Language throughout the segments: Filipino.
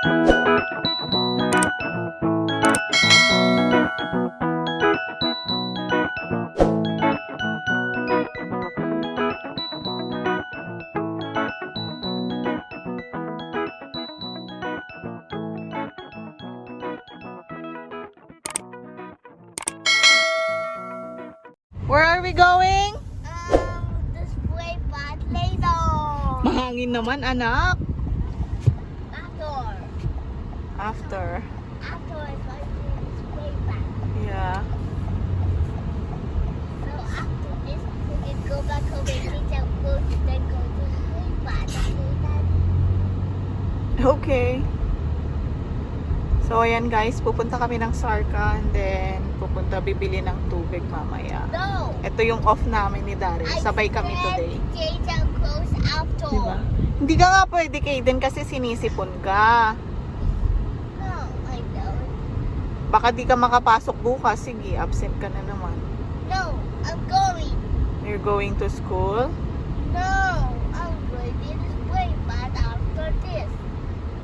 Where are we going? This way, but later. Mahangin naman, anak. After. After. After is like this way back. Yeah. So after this, we can go back home and eat some food, then go to the way back. Okay. So, ayan guys, pupunta kami ng Sarka and then bibili ng tubig mamaya. No. Ito yung off namin ni Daryl. Sabay kami today. Change our clothes after. Diba? Hindi ka nga pwede, Kaden, kasi sinisipon ka. No, I don't. Baka di ka makapasok bukas. Sige, absent ka na naman. No, I'm going. You're going to school? No, I'm going this way back after this.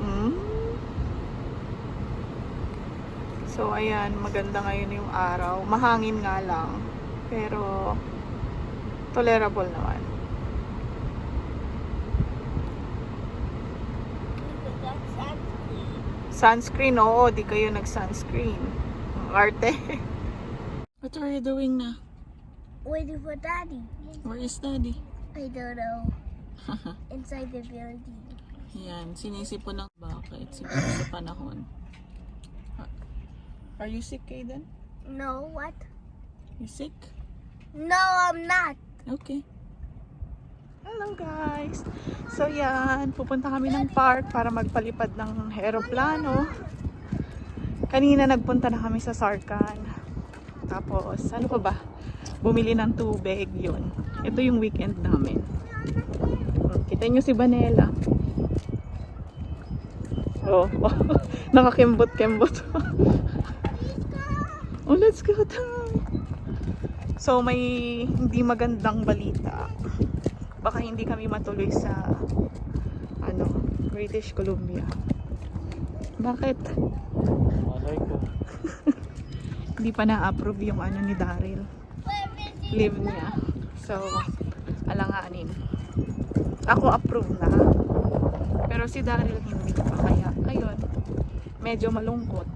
Hmm? So, ayan, maganda ngayon yung araw. Mahangin nga lang. Pero, tolerable naman. We got sunscreen. Sunscreen, oo. Di kayo nag-sunscreen. Ang arte. What are you doing na? Waiting for Daddy. Where is Daddy? I don't know. Inside the building. Yan, sinisipon ng bakit. Siguro sa panahon. Are you sick, Kaden? No, what? You sick? No, I'm not. Okay. Hello guys! So yan, pupunta kami ng park para magpalipad ng aeroplano. Kanina nagpunta na kami sa Sarkan. Tapos, ano pa ba? Bumili ng tubig, yun. Ito yung weekend namin. Kita nyo si Vanella. Oh, nakakembot-kembot. Oh, let's go down. So, may hindi magandang balita. Baka hindi kami matuloy sa British Columbia. Bakit? Malay ko. Hindi pa na-approve yung ni Daryl. Leave niya. So, alanganin. Ako approve na. Pero si Daryl hindi pa, kaya ayun. Medyo malungkot.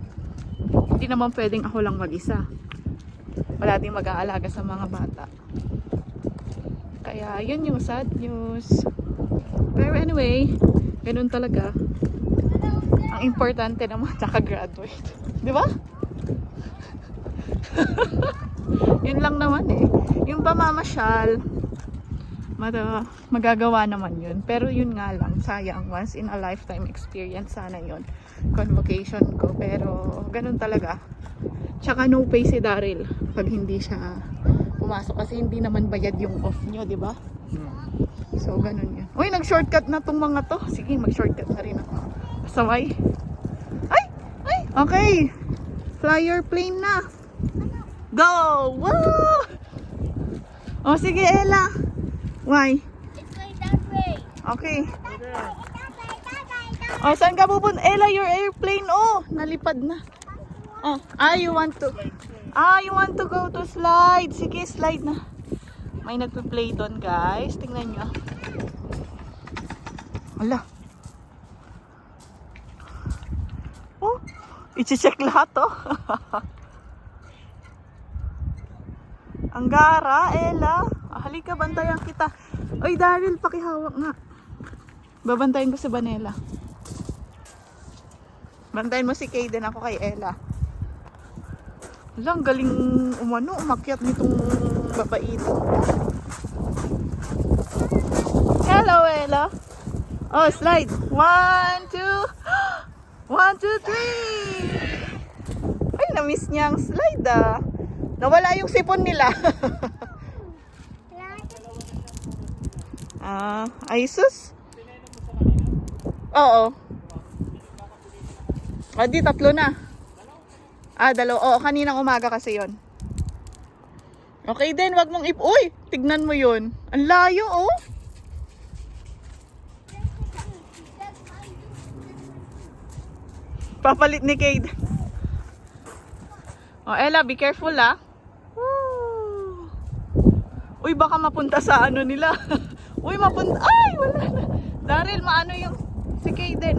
Hindi naman pwedeng ako lang mag-isa. Wala din mag-aalaga sa mga bata. Kaya yun yung sad news. Pero anyway, ganun talaga. Ang importante naman naka-graduate. Di ba? Yun lang naman eh. Yung pamamasyal, magagawa naman yun. Pero yun nga lang, sayang. Once in a lifetime experience sana yun. Convocation ko. Pero ganun talaga. Tsaka no pay si Daryl pag hindi siya pumasok. Kasi hindi naman bayad yung off nyo, di ba? So ganun yun. Uy, nag-shortcut na tong mga to. Sige, mag-shortcut na rin ako. Saway. Ay! Ay! Okay. Flyer plane na. Go! Woo! Oh, sige, Ella. Why? It's going that way. Okay. Oh, saan ka pupunta? Ella, your airplane. Oh, nalipad na. Oh, you want to go to slide. Sige, slide na. May nagpe-play doon, guys. Tingnan nyo. Ala. Oh, i-check lahat, oh. Ang gara, Ella. Halika, bantayan kita. Oy, Daryl, pakihawak nga. Babantayin ko si Vanella. Bantayin mo si Kaden, ako kay Ella. Ang galing umakyat nitong babaito. Hello, Ella. Oh, slide. 1, 2. 1, 2, 3. Ay, na-miss niya ang slide, ah. Nawala yung sipon nila. Ay sus. Oo. O, di, tatlo na. Dalawa. Oo, kaninang umaga kasi yon. Okay din, wag mong uy, tignan mo yun. Ang layo, oh. Papalit ni Kate. Oh, Ella, be careful ah. Woo. Uy, baka mapunta sa ano nila. Uy, mapunta. Ay, wala na. Daryl, maano yung si Kaden.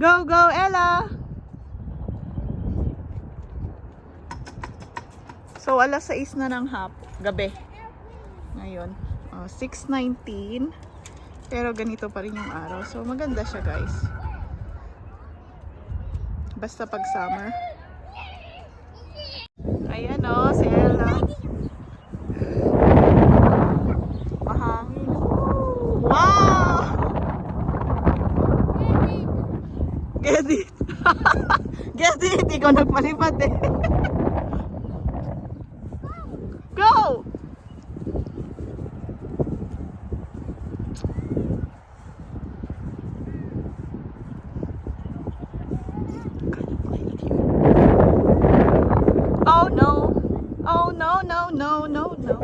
Go, go, Ella. So, alas 6 na ng gabi. Ngayon. 6:19. Pero ganito pa rin yung araw. So, maganda siya, guys. Basta pag summer. Ayan o, si Ella. Mahangin. Wow! Get it! Get it! Ikaw nagpalipad eh. Go! Oh no! Oh no, no, no, no, no.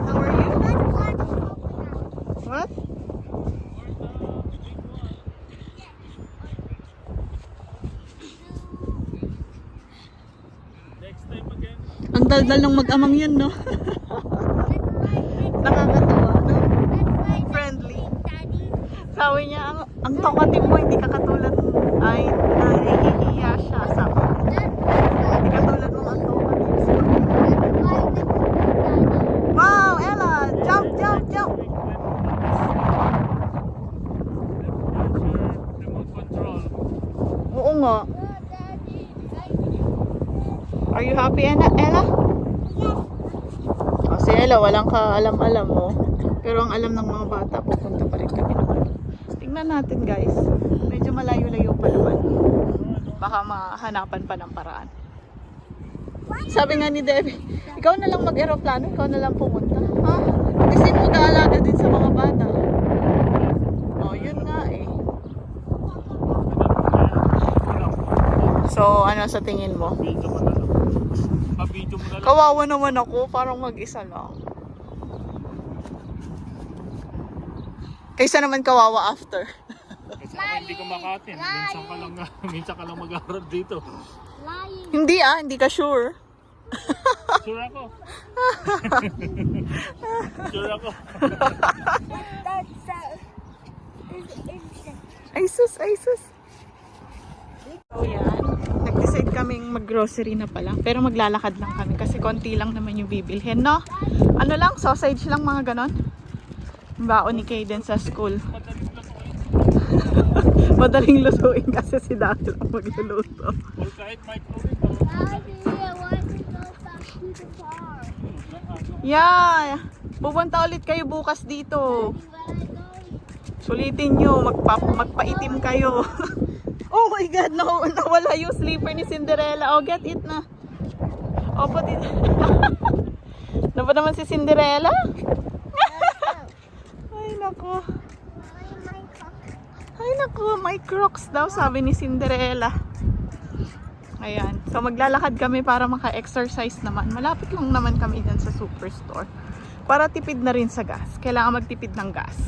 How are you? What? Next time again. Ang daldal ng mag-amang yun, no? Nakakatawa, no? Friendly. Sabi niya, ang talkative mo, hindi ka katulad, ay, nahihiya siya. Sabi niya. Hindi katulad mo ang talkative. Wow, Ella! Jump, jump, jump! Remote control. Oo nga. Are you happy, Ella? Oh, si Ella, walang kaalam-alam mo. Pero ang alam ng mga bata, pupunta pa rin kami naman. Tingnan natin, guys. Medyo malayo-layo pa naman. Baka mahanapan pa ng paraan. Sabi nga ni Debbie, ikaw na lang mag-aeroplano, ikaw na lang pumunta. Ha? Kasi mag-aalaga din sa mga bata. Oh, yun nga eh. So, ano sa tingin mo? Video mo na lang. Video mo na lang. Kawawa naman ako, parang mag-isa lang. Kaysa naman kawawa after. Kasi ako hindi ko makatin. Minsan ka lang mag-aaral dito. Hindi hindi ka sure. Sure ako. Sure ako. Ay sus, ay sus. So yan, nag-decide kaming mag-grocery na pala. Pero maglalakad lang kami kasi konti lang naman yung bibilhin, no? Ano lang, sausage lang mga ganon. Baon ni Kaden sa school. Madaling lutuin kasi si Daryl ang magluluto. Or kahit microwave. Yeah, pupunta ulit kayo bukas dito. Sulitin nyo, magpaitim kayo. Oh my God, nawala yung slipper ni Cinderella. Oh, get it na. Oh, put it. Napa naman si Cinderella? Ay, nako. Ay, nako, may Crocs daw, sabi ni Cinderella. Ayan. So, maglalakad kami para maka-exercise naman. Malapit lang naman kami dyan sa superstore. Para tipid na rin sa gas. Kailangan magtipid ng gas.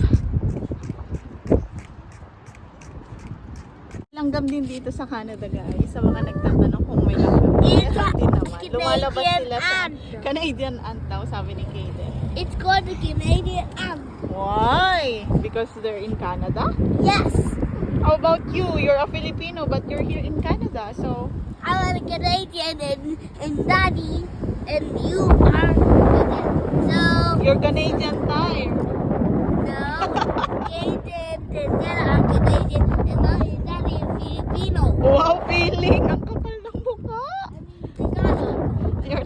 Langgam din dito sa Canada, guys. Sa mga nagtatanong kung may langgam. Meron din naman. Lumalabas sila sa Canadian ant daw, sabi ni Kaden. It's called the Canadian ant. Why? Because they're in Canada? Yes. How about you? You're a Filipino but you're here in Canada, so... I'm a Canadian and Daddy and you are Canadian. So, You're Canadian tayo. no, Canadian and then I'm Canadian and Daddy is Filipino. Wow, feeling! Ang kapal ng mukha! Tagalog. You're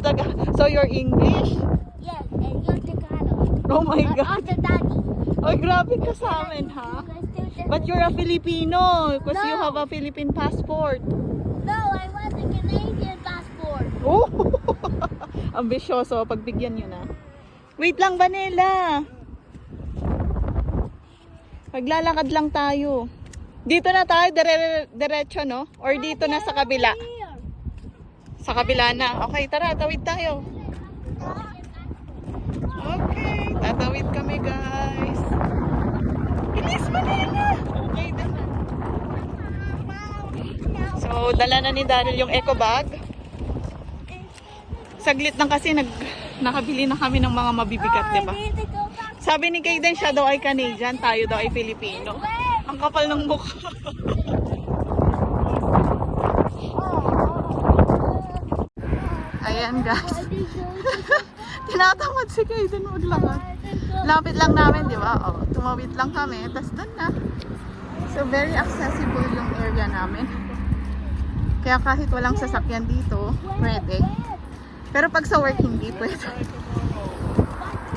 so you're English? Yes, and you're Tagalog. Oh my But God! also Daddy. Ay, grabe ka sa amin, ha? But you're a Filipino because you No. have a Philippine passport. No, I want a Canadian passport. Oh! Ambisyoso, pagbigyan nyo na. Wait lang, Vanilla! Maglalakad lang tayo. Dito na tayo, diretso, no? Or dito na sa kabila? Here. Sa kabila na. Okay, tara, tawid tayo. Okay, tatawid kami, guys. So, dala na ni Daryl yung eco bag. Saglit lang kasi nakabili na kami ng mga mabibigat, di ba? I need to go back. Sabi ni Kaden, siya daw ay Canadian, tayo daw ay Filipino. Ang kapal ng mukha. Ayan guys. Tinatamad si Kaden maglakad. Lapit lang namin, di ba? Oh, tumawid lang kami, tapos dun na. So, very accessible yung area namin. Kaya kahit walang sasakyan dito, pwede. Pero pag sa work, hindi pwede.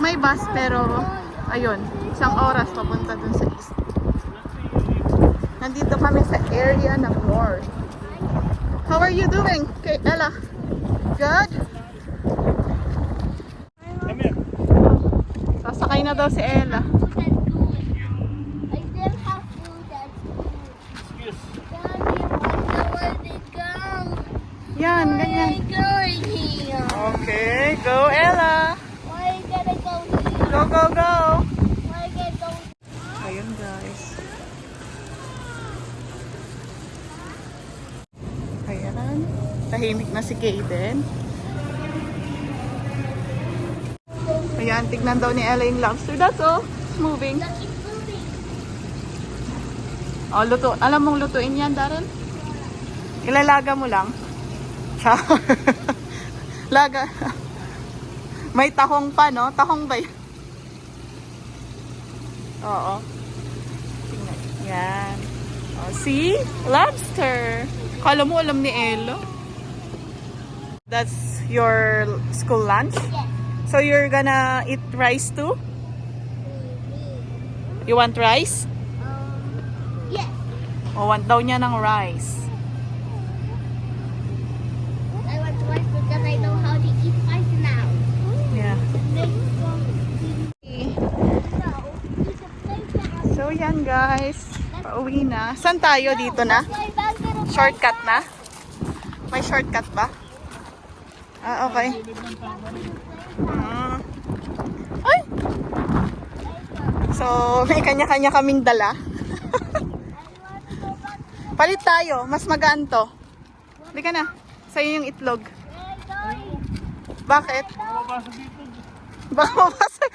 May bus, pero ayun, isang oras papunta dun sa east. Nandito kami sa area ng north. How are you doing, Ella? Good? Come here. Sasakay na daw si Ella. I still have food at school. Excuse. Daddy, where did it go? Yan, ganyan. Where going here? Okay, go Ella. Why you gotta go here? Go, go, go. Why you gotta go? Ayun guys. Ayan. Tahimik na si Kaden. Ayan, tignan daw ni Ella yung lobster. That's all. It's moving. Look, it's moving. Oh, luto. Alam mong lutuin yan, Darren? Ilalaga mo lang. Char. Laga. May tahong pa, no? Tahong ba yun? Oo. Tingnan. Yan. Oh, see? Lobster. Kala mo alam ni Ella. That's your school lunch? Yes. So you're gonna eat rice too? You want rice? Yes. O want daw niya ng rice. I want rice because I know how to eat rice now. Yeah. So yan guys. Pauwi na. Saan tayo? Dito na? Shortcut na? May shortcut ba? Ah, okay. Ay! So, may kanya-kanya kaming dala. Palit tayo. Mas magaan to. Hindi ka na. Sa'yo yung itlog. Bakit? Mababasa dito. Baka mabasag.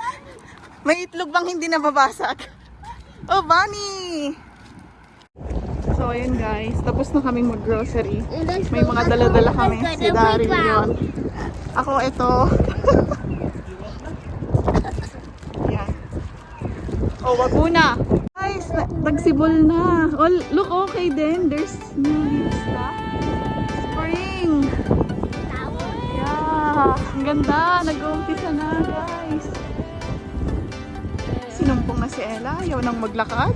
May itlog bang hindi nababasag? Oh, Bunny! So, ayun guys. Tapos na kaming mag-grocery. May mga dala-dala kami. Si Daryl yun. Ako ito. Yan. Oh, wag muna. Guys, nagsibol na. Oh, look, okay din. There's new leaves na. Spring. Yeah. Ang ganda. Nag-uumpisa na, guys. Sinumpong na si Ella. Ayaw nang maglakad.